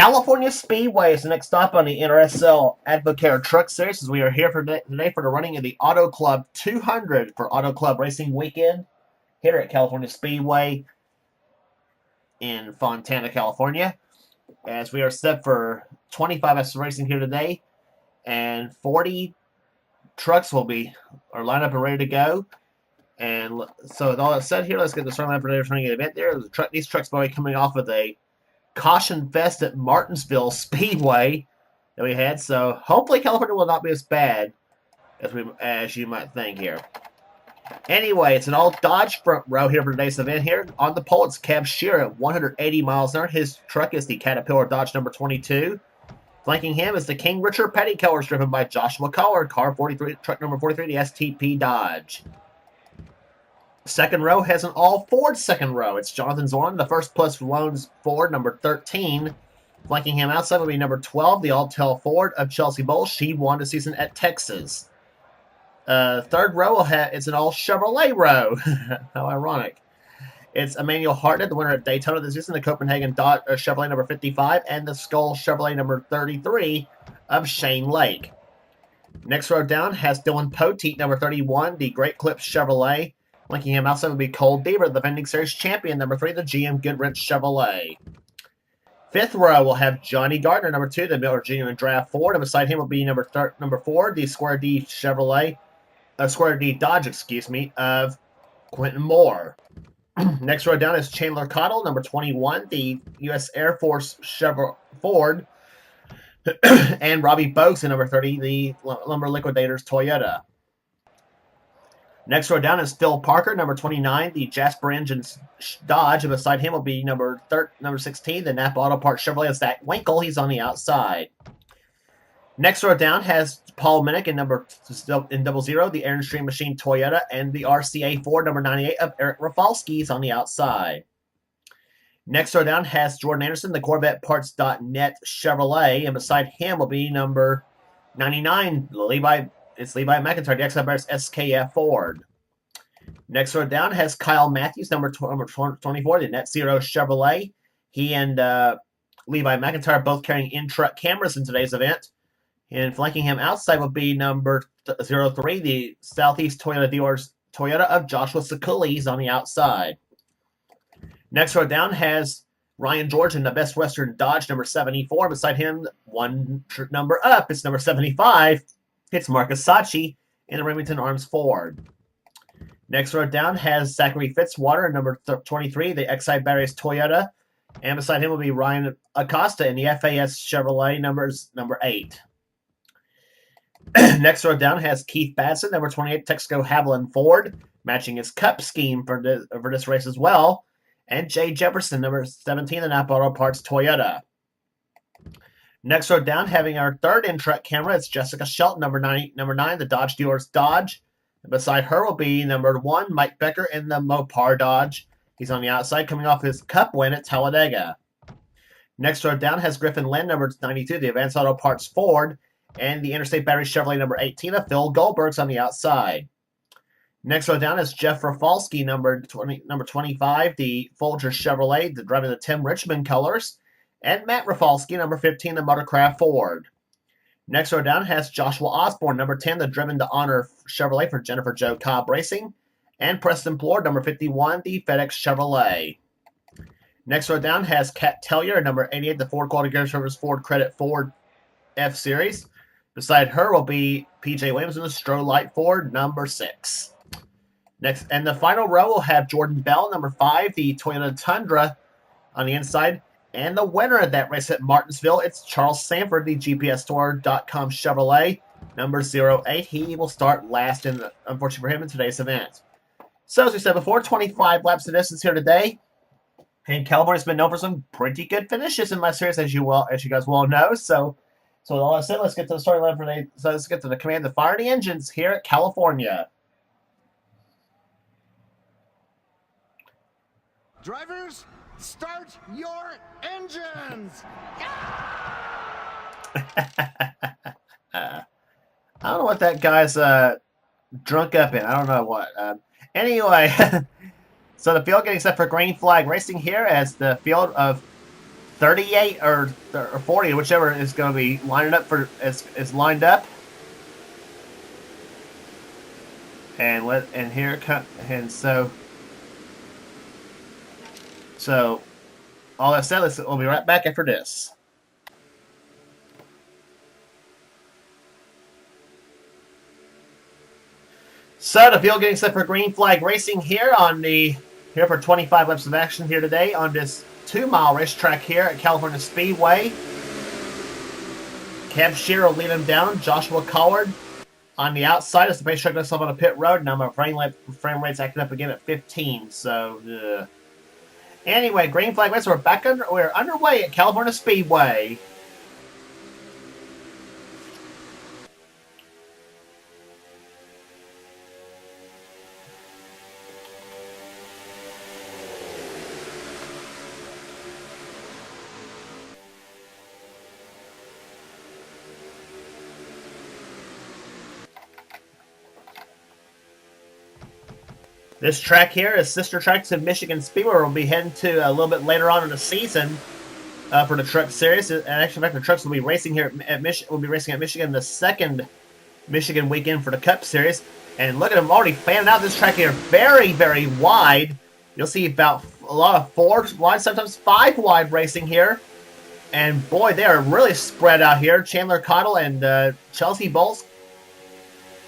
California Speedway is the next stop on the NRSL Advocare Truck Series, as we are here for today for the running of the Auto Club 200 for Auto Club Racing Weekend here at California Speedway in Fontana, California. As we are set for 25 S racing here today, and 40 trucks are lined up and ready to go. And so with all that said here, let's get the starting line for today's running event there. These trucks will be coming off of a Caution Fest at Martinsville Speedway that we had. So hopefully California will not be as bad as you might think here. Anyway, it's an all Dodge front row here for today's event here. On the pole, it's Kev Shearer at 180 miles an hour. His truck is the Caterpillar Dodge number 22. Flanking him is the King Richard Petty Colors driven by Joshua Collard, truck number 43, the STP Dodge. Second row has an all-Ford second row. It's Jonathan Zorn, the First Plus Loans Ford, number 13. Flanking him outside will be number 12, the Alltel Ford of Chelsea Bowles. She won the season at Texas. Third row it's an all-Chevrolet row. How ironic. It's Emmanuel Hartnett, the winner at Daytona this season, the Copenhagen Chevrolet number 55, and the Skull Chevrolet number 33 of Shane Lake. Next row down has Dylan Poteet, number 31, the Great Clips Chevrolet. Linking him outside would be Cole Deaver, the defending series champion, number 3, the GM Goodrich Chevrolet. Fifth row will have Johnny Gardner, number 2, the Miller Genuine Draft Ford, and beside him will be number 4, the Square D Dodge, of Quentin Moore. Next row down is Chandler Cottle, number 21, the U.S. Air Force Ford, and Robbie Bogues, number 30, the Lumber Liquidators Toyota. Next row down is Phil Parker, number 29, the Jasper Engines Dodge, and beside him will be number 16, the Napa Auto Parts Chevrolet Zach Winkle. He's on the outside. Next row down has Paul Minnick in 00, the Airstream Machine Toyota, and the RCA Ford, number 98, of Eric Rafalski. He's on the outside. Next row down has Jordan Anderson, the CorvetteParts.net Chevrolet, and beside him will be number 99, Levi McIntyre, the XI SKF Ford. Next row down has Kyle Matthews, number 24, the Net Zero Chevrolet. He and Levi McIntyre both carrying in-truck cameras in today's event. And flanking him outside will be number 03, the Southeast Toyota of Joshua Sakuli. He's on the outside. Next row down has Ryan George in the Best Western Dodge, number 74. Beside him, one number up, it's number 75. It's Marcus Sachi in the Remington Arms Ford. Next row down has Zachary Fitzwater, number 23, the XI Barriers Toyota. And beside him will be Ryan Acosta in the FAS Chevrolet number 8. Next row down has Keith Batson, number 28, Texaco Haviland Ford, matching his cup scheme for this race as well. And Jay Jefferson, number 17, the Napa Auto Parts Toyota. Next row down, having our third in-truck camera, it's Jessica Shelton, number 9, the Dodge Dealers Dodge. And beside her will be number 1, Mike Becker in the Mopar Dodge. He's on the outside, coming off his Cup win at Talladega. Next row down has Griffin Lynn, number 92, the Advanced Auto Parts Ford, and the Interstate Battery Chevrolet number 18 of Phil Goldberg's on the outside. Next row down is Jeff Rafalski, number 25, the Folger Chevrolet, driving the Tim Richmond colors. And Matt Rafalski, number 15, the Motorcraft Ford. Next row down has Joshua Osborne, number 10, the Driven to Honor Chevrolet for Jennifer Jo Cobb Racing. And Preston Plord, number 51, the FedEx Chevrolet. Next row down has Kat Tellier, number 88, the Ford Quality Care Service Ford Credit Ford F-Series. Beside her will be P.J. Williams in the Strolight Ford, number 6. Next, and the final row will have Jordan Bell, number 5, the Toyota Tundra on the inside. And the winner of that race at Martinsville, it's Charles Sanford, the GPSstore.com Chevrolet, number 08. He will start last, unfortunately for him, in today's event. So, as we said before, 25 laps of distance here today. And California's been known for some pretty good finishes in my series, as you guys well know. So with all that said, let's get to the storyline for today. So let's get to the command to fire the engines here at California. Drivers, start your engines! I don't know what that guy's drunk up in. I don't know what. Anyway, so the field getting set for green flag racing here as the field of 38 or 40, whichever is going to be lining up for is lined up. And here it comes. And so all that said, we'll be right back after this. So the field getting set for green flag racing here for 25 laps of action here today on this 2-mile racetrack here at California Speedway. Cam Shearer will lead him down. Joshua Collard on the outside as the racetrack goes up on a pit road. Now my frame rate's acting up again at 15. So anyway, green flag race. We're underway at California Speedway. This track here is sister track to Michigan Speedway. We'll be heading to a little bit later on in the season for the Truck Series. And actually, in fact, the trucks will be racing here at Michigan. We'll be racing at Michigan the second Michigan weekend for the Cup Series. And look at them already fanning out this track here, very, very wide. You'll see about a lot of 4 wide, sometimes 5 wide racing here. And boy, they are really spread out here. Chandler Cottle and Chelsea Bowles,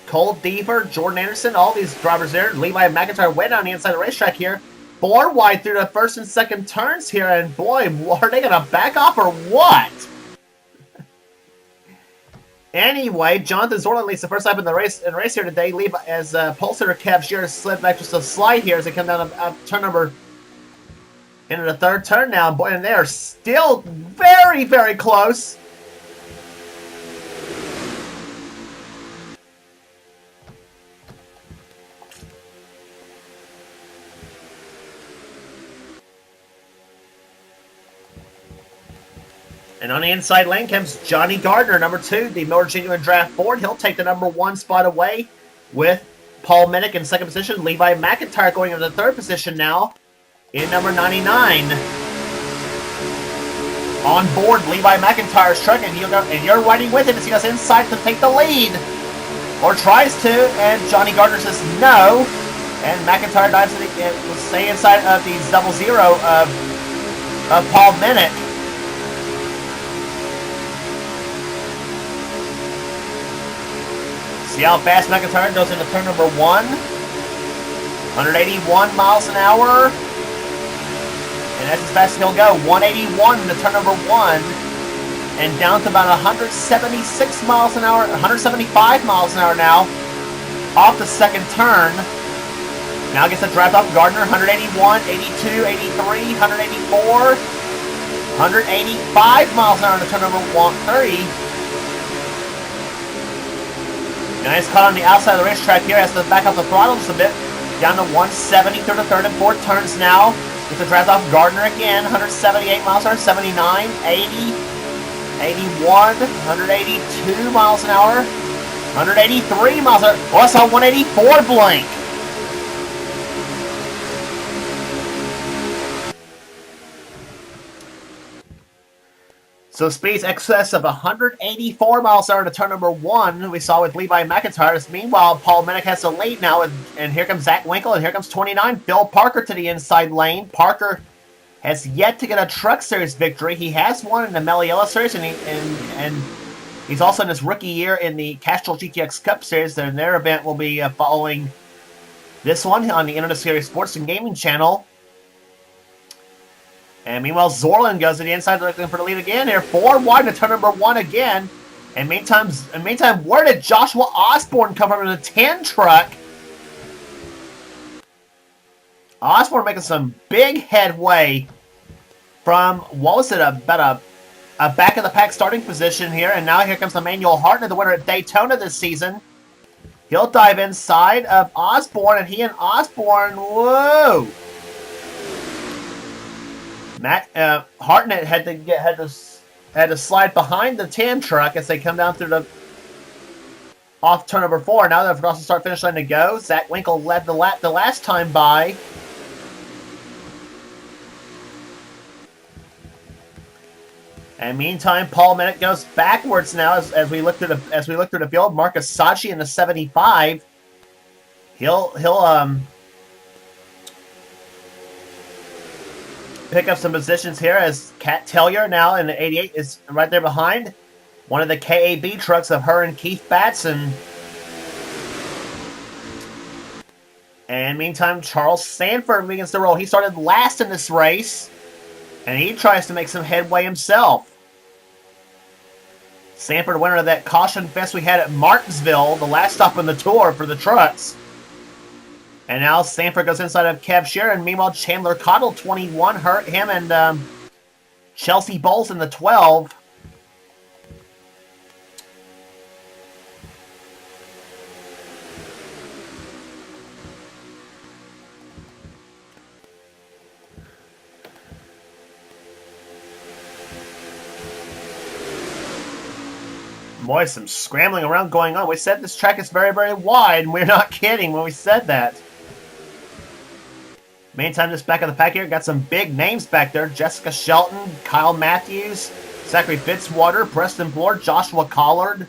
Cole Deaver, Jordan Anderson, all these drivers there. Levi McIntyre way down the inside of the racetrack here. 4 wide through the first and second turns here, and boy, are they going to back off or what? Anyway, Jonathan Zorlin leads the first lap in the race here today. Levi as pole sitter Kev Shearer slid back just a slight here as they come down turn number into the third turn now. Boy, and they are still very, very close. And on the inside lane comes Johnny Gardner, number 2, the Miller Genuine Draft Ford. He'll take the number 1 spot away with Paul Minnick in second position. Levi McIntyre going into the third position now in number 99. On board Levi McIntyre's truck, and you're riding with him as he goes inside to take the lead. Or tries to, and Johnny Gardner says no. And McIntyre dives to stay inside of the 0-0 of Paul Minnick. See how fast McIntyre goes into turn number 1. 181 miles an hour. And that's as fast as he'll go. 181 into turn number 1. And down to about 176 miles an hour, 175 miles an hour now. Off the second turn. Now gets a draft off Gardner. 181, 82, 83, 184. 185 miles an hour into turn number 30. Nice cut on the outside of the racetrack here. Has to back up the throttle just a bit. Down to 170 through the third and fourth turns now. Gets a draft off Gardner again. 178 miles an hour, 79, 80, 81, 182 miles an hour, 183 miles an hour. Oh, I saw 184 blink. So speeds excess of 184 miles an hour to turn number 1 we saw with Levi McIntyre. Meanwhile, Paul Minnick has the lead now, and here comes Zach Winkle, and here comes 29, Phil Parker to the inside lane. Parker has yet to get a Truck Series victory. He has won in the Meliella Series, and he's also in his rookie year in the Castrol GTX Cup Series, and their event will be following this one on the NRSL Sports and Gaming channel. And meanwhile, Zorlin goes to the inside looking for the lead again here. 4 wide to turn number 1 again. And meantime, where did Joshua Osborne come from in the 10 truck? Osborne making some big headway from, what was it, about a back of the pack starting position here. And now here comes Emmanuel Hartnett, the winner at Daytona this season. He'll dive inside of Osborne, and he and Osborne, whoa! Hartnett had to slide behind the tan truck as they come down through the off turn number 4. Now they've crossed the start finish line to go. Zach Winkle led the lap the last time by. And meantime, Paul Minnick goes backwards now as we look through the field. Marcus Sachi in the 75. He'll pick up some positions here as Kat Tellier now in the 88 is right there behind. One of the KAB trucks of her and Keith Batson. And meantime, Charles Sanford begins to roll. He started last in this race, and he tries to make some headway himself. Sanford, winner of that caution fest we had at Martinsville, the last stop on the tour for the trucks. And now Sanford goes inside of Kev Sharon. Meanwhile, Chandler Cottle, 21, hurt him, and Chelsea Bowles in the 12. Boy, some scrambling around going on. We said this track is very, very wide, and we're not kidding when we said that. Meantime, this back of the pack here got some big names back there. Jessica Shelton, Kyle Matthews, Zachary Fitzwater, Preston Bloor, Joshua Collard.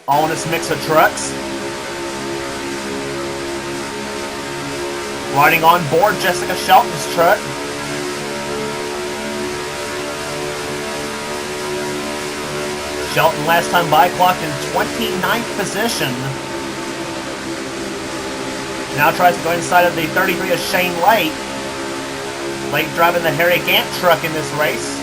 All in this mix of trucks. Riding on board Jessica Shelton's truck. Shelton last time by clocked in 29th position. Now tries to go inside of the 33 of Shane Lake. Lake driving the Harry Gant truck in this race.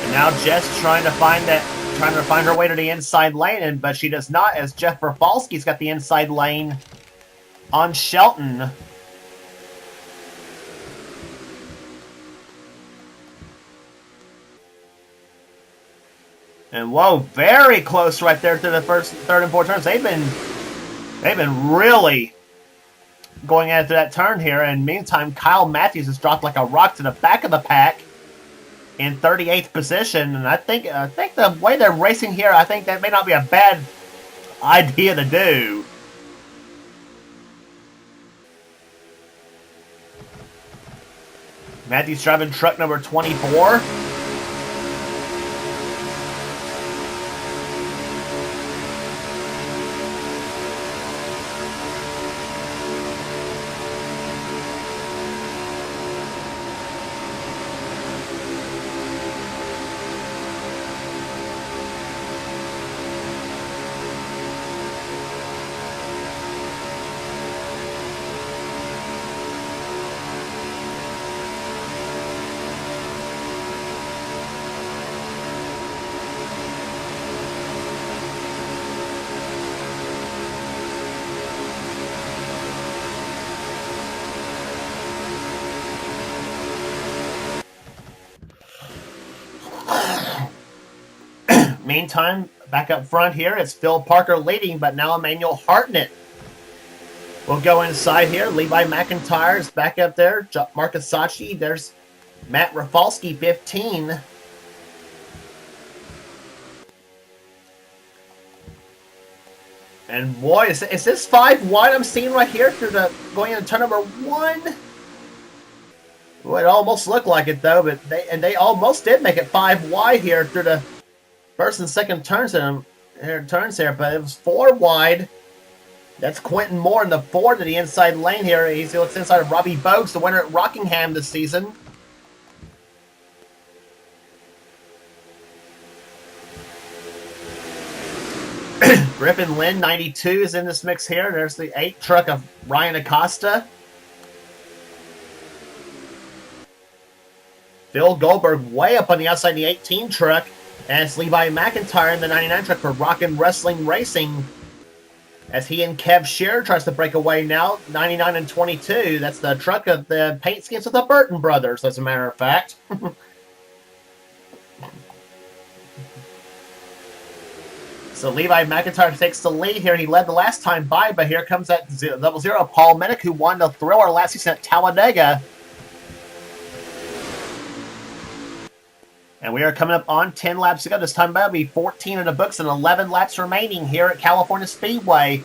And now Jess trying to find her way to the inside lane, but she does not, as Jeff Rafalski's got the inside lane on Shelton. And whoa, very close right there to the first, third, and fourth turns. They've been really going after that turn here. And meantime, Kyle Matthews has dropped like a rock to the back of the pack in 38th position. And I think the way they're racing here, I think that may not be a bad idea to do. Matthews driving truck number 24. Meantime, back up front here, it's Phil Parker leading, but now Emmanuel Hartnett will go inside here. Levi McIntyre's back up there. Marcus Sachi. There's Matt Rafalski, 15. And boy, is this 5 wide I'm seeing right here through the going into turn number 1? Well, it almost looked like it though, but they almost did make it 5 wide here through the first and second turns here, but it was 4 wide. That's Quentin Moore in the 4 to the inside lane here. He looks inside of Robbie Bogues, the winner at Rockingham this season. Griffin Lynn, 92, is in this mix here. There's the 8 truck of Ryan Acosta. Phil Goldberg way up on the outside of the 18 truck. And it's Levi McIntyre in the 99 truck for Rockin' Wrestling Racing. As he and Kev Shearer tries to break away now, 99 and 22. That's the truck of the paint schemes of the Burton brothers, as a matter of fact. So Levi McIntyre takes the lead here. He led the last time by, but here comes that 00 Paul Minnick, who won the Thriller last season at Talladega. And we are coming up on 10 laps to go. This time that'll be 14 in the books and 11 laps remaining here at California Speedway.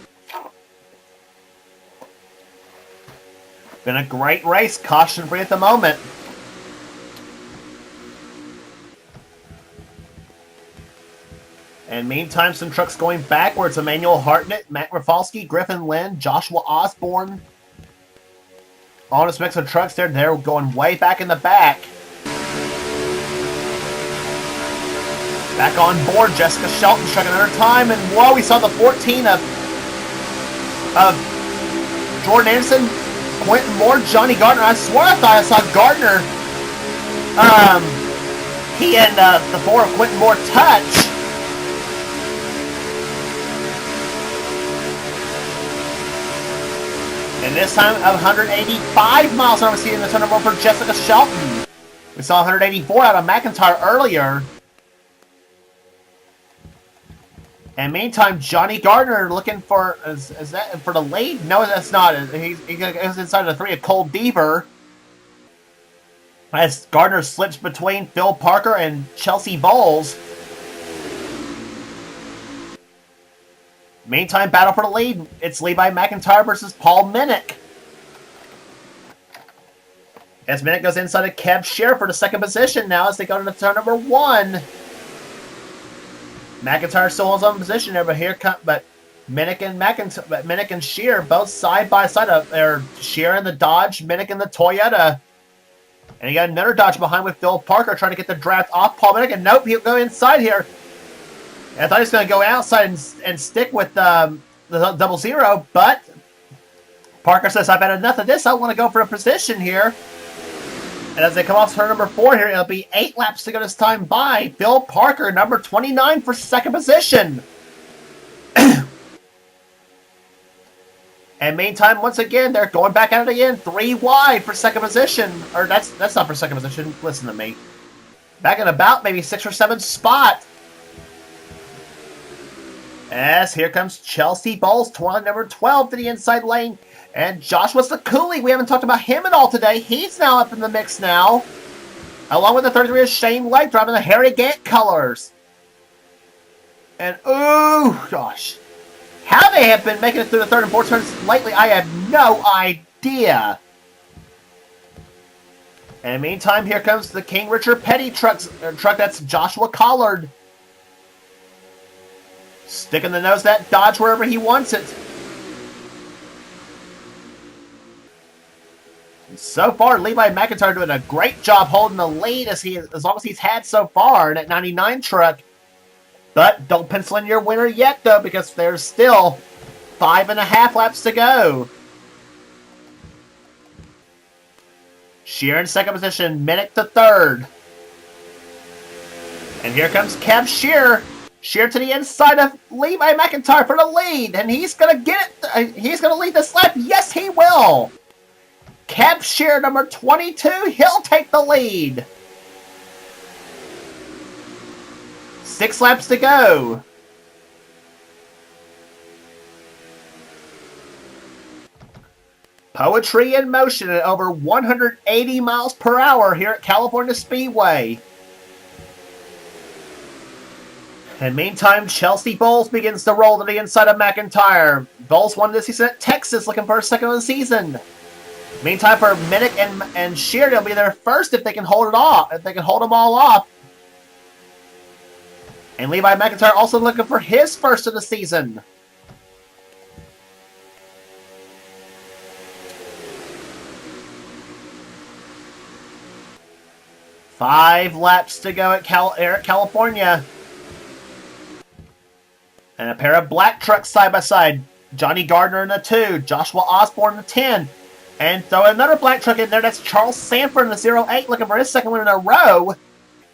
Been a great race. Caution free at the moment. And meantime, some trucks going backwards. Emmanuel Hartnett, Matt Rafalski, Griffin Lynn, Joshua Osborne. All this mix of trucks there. They're going way back in the back. Back on board, Jessica Shelton struck another time. And whoa, we saw the 14 of Jordan Anderson, Quentin Moore, Johnny Gardner. I swear I thought I saw Gardner. He and the 4 of Quentin Moore touch. And this time, 185 miles an hour, we're seeing the turn over for Jessica Shelton. We saw 184 out of McIntyre earlier. And meantime, Johnny Gardner looking for is that for the lead? No, that's not. He goes inside the 3 of Cole Deaver. As Gardner slips between Phil Parker and Chelsea Bowles. Meantime, battle for the lead. It's Levi McIntyre versus Paul Minnick. As Minnick goes inside of Kev Shear for the second position now as they go to the turn number 1. McIntyre still holds on position there, but here come Minnick and Shear both side by side up there. Shear in the Dodge, Minnick in the Toyota. And you got another Dodge behind with Phil Parker trying to get the draft off Paul Minnick, and nope, he'll go inside here. I thought he was going to go outside and stick with the 00, but Parker says, I've had enough of this. I want to go for a position here. And as they come off turn number 4 here, it'll be 8 laps to go this time by Phil Parker, number 29 for second position. And meantime, once again, they're going back at it again. 3 wide for second position. Or that's not for second position. Listen to me. Back in about maybe 6 or 7 spot. As here comes Chelsea Bowles, number 12 to the inside lane. And Joshua Sakuli, we haven't talked about him at all today. He's now up in the mix now. Along with the 33 of Shane White, driving the Harry Gant colors. And, ooh, gosh. How they have been making it through the 3rd and 4th turns lately, I have no idea. And meantime, here comes the King Richard Petty truck that's Joshua Collard. Sticking the nose of that Dodge wherever he wants it. And so far, Levi McIntyre doing a great job holding the lead as long as he's had so far in that 99 truck. But don't pencil in your winner yet, though, because there's still 5.5 laps to go. Shear in second position, Minnick to 3rd. And here comes Kev Shear. Shear to the inside of Levi McIntyre for the lead. And he's going to get it. He's going to lead this lap. Yes, he will. Kev Shear, number 22. He'll take the lead. 6 laps to go. Poetry in motion at over 180 miles per hour here at California Speedway. And meantime, Chelsea Bowles begins to roll to the inside of McIntyre. Bowles won this season at Texas, looking for a second of the season. Meantime, for Minnick and Shear, they'll be their first if they can hold it off. If they can hold them all off. And Levi McIntyre also looking for his first of the season. Five laps to go at California. And a pair of black trucks side by side. Johnny Gardner in the 2, Joshua Osborne in the 10. And throw another black truck in there. That's Charles Sanford in the 08, looking for his second win in a row.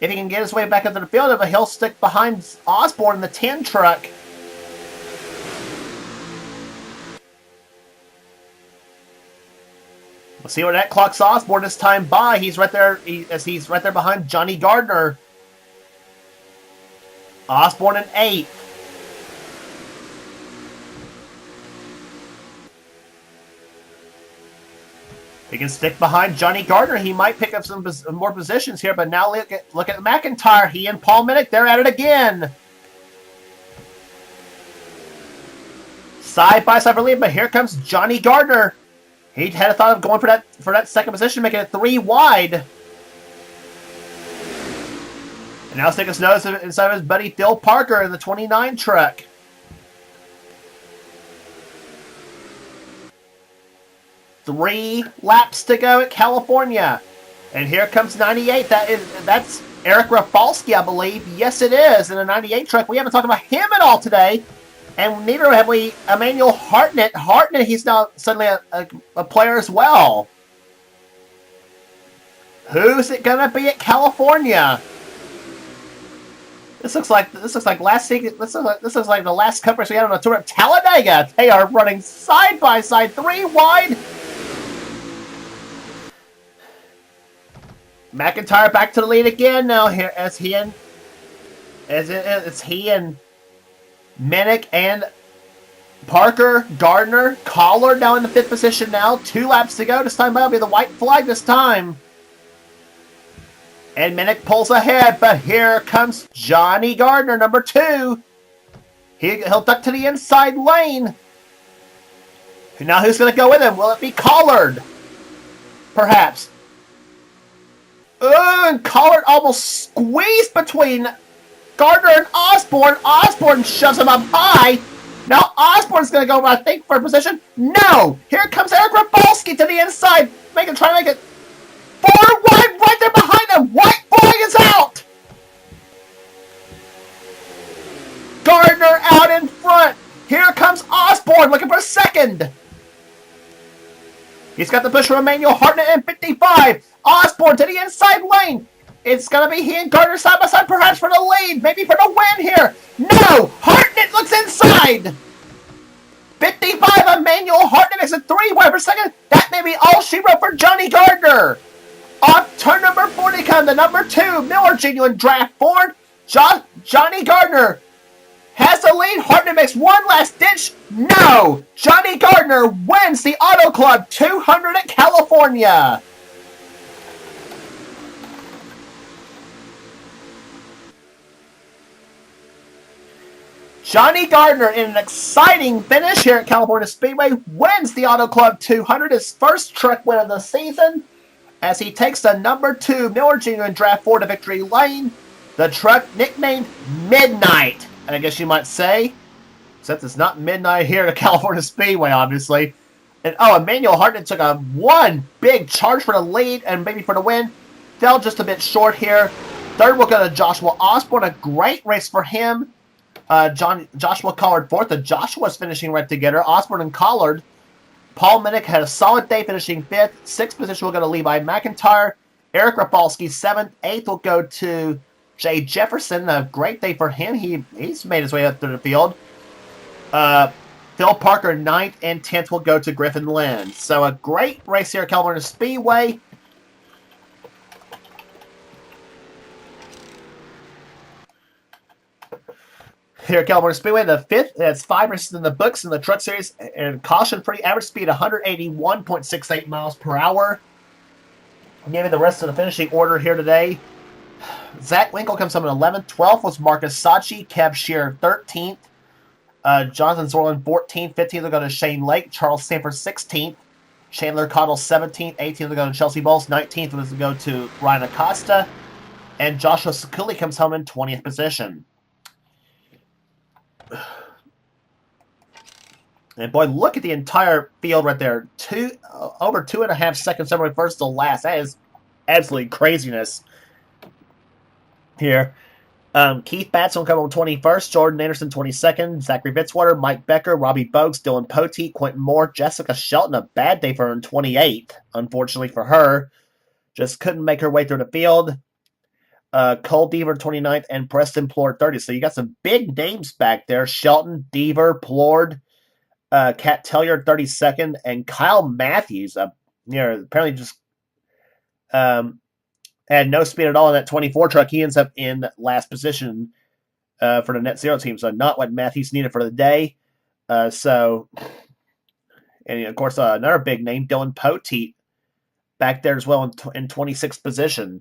If he can get his way back into the field, but he'll stick behind Osborne in the 10 truck. We'll see where that clocks Osborne this time by. He's right there. He's right there behind Johnny Gardner. Osborne in 8. He can stick behind Johnny Gardner. He might pick up some more positions here, but now look at McIntyre. He and Paul Minnick, they're at it again. Side by side for lead, but here comes Johnny Gardner. He had a thought of going for that second position, making it 3 wide. And now taking us notice inside of his buddy Phil Parker in the 29 truck. Three laps to go at California. And here comes 98. That's Eric Rafalski, I believe. Yes, it is. In a 98 truck. We haven't talked about him at all today. And neither have we Emmanuel Hartnett. Hartnett, he's now suddenly a player as well. Who's it gonna be at California? This looks like last season. This looks like the last cup race we had on the tour at Talladega. They are running side by side, 3 wide. McIntyre back to the lead again now here as he and Minnick and Parker, Gardner, Collard now in the 5th position now. 2 laps to go. This time that'll be the white flag this time. And Minnick pulls ahead, but here comes Johnny Gardner, number 2. He'll duck to the inside lane. Now who's going to go with him? Will it be Collard? Perhaps. And Collard almost squeezed between Gardner and Osborne. Osborne shoves him up high. Now Osborne's going to go, I think, for a position. No! Here comes Eric Rafalski to the inside. Trying to make it 4 wide right there behind him. White flag is out. Gardner out in front. Here comes Osborne looking for a second. He's got the push from Emmanuel Hartnett in 55. Osborne to the inside lane. It's going to be he and Gardner side by side, perhaps for the lead. Maybe for the win here. No! Hartnett looks inside. 55, Emmanuel Hartnett makes it 3 wide per second. That may be all she wrote for Johnny Gardner. Off turn number 40 comes the number 2, Miller Genuine Draft Ford. Johnny Gardner has the lead. Hartnett makes one last ditch. No! Johnny Gardner wins the Auto Club 200 at California. Johnny Gardner, in an exciting finish here at California Speedway, wins the Auto Club 200, his first truck win of the season, as he takes the number 2 Miller Genuine Draft Ford to victory lane. The truck nicknamed Midnight, I guess you might say, except it's not midnight here at California Speedway, obviously. And Emmanuel Hartnett took a one big charge for the lead and maybe for the win. Fell just a bit short here. Third will go to Joshua Osborne. A great race for him. Joshua Collard 4th. The Joshua's finishing right together. Osborne and Collard. Paul Minnick had a solid day, finishing 5th. 6th position will go to Levi McIntyre. Eric Rafalski 7th. 8th will go to Jay Jefferson. A great day for him. He's made his way up through the field. Phil Parker 9th, and 10th will go to Griffin Lynn. So a great race here at California Speedway. Here at California Speedway, the 5th, that's 5 races in the books in the Truck Series, and caution-free average speed 181.68 miles per hour. I'll give you the rest of the finishing order here today. Zach Winkle comes home in 11th. 12th was Marcus Sachi. Kev Shearer 13th. Jonathan Zorlin 14th. 15th will go to Shane Lake. Charles Sanford 16th. Chandler Cottle 17th. 18th will go to Chelsea Bowles. 19th will go to Ryan Acosta. And Joshua Sakuli comes home in 20th position. And boy, look at the entire field right there. Over 2.5 seconds separating first to last. That is absolutely craziness here. Keith Batson will come on 21st. Jordan Anderson 22nd. Zachary Fitzwater, Mike Becker, Robbie Bogues, Dylan Poteet, Quentin Moore, Jessica Shelton. A bad day for her in 28th, unfortunately for her. Just couldn't make her way through the field. Cole Deaver 29th and Preston Plord 30th. So you got some big names back there. Shelton, Deaver, Plord, Kat Tellier 32nd, and Kyle Matthews apparently just had no speed at all in that 24 truck. He ends up in last position for the Net Zero team. So not what Matthews needed for the day. And of course, another big name, Dylan Poteet, back there as well in 26th position.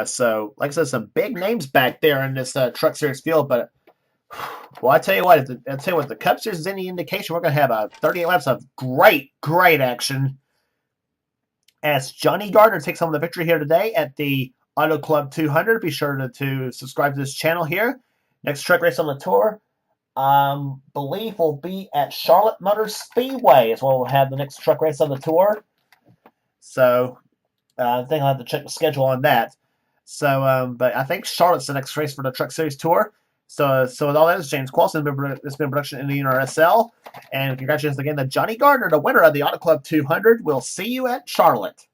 So, like I said, some big names back there in this Truck Series field. But, well, I tell you what, the Cup Series is any indication, we're going to have 38 laps of great, great action as Johnny Gardner takes home the victory here today at the Auto Club 200. Be sure to subscribe to this channel here. Next truck race on the tour, believe will be at Charlotte Motor Speedway as well. We'll have the next truck race on the tour. So I think I'll have to check the schedule on that. So, but I think Charlotte's the next race for the Truck Series Tour. So with all that, is James Qualson. It's been a production in the NRSL. And congratulations again to Johnny Gardner, the winner of the Auto Club 200. We'll see you at Charlotte.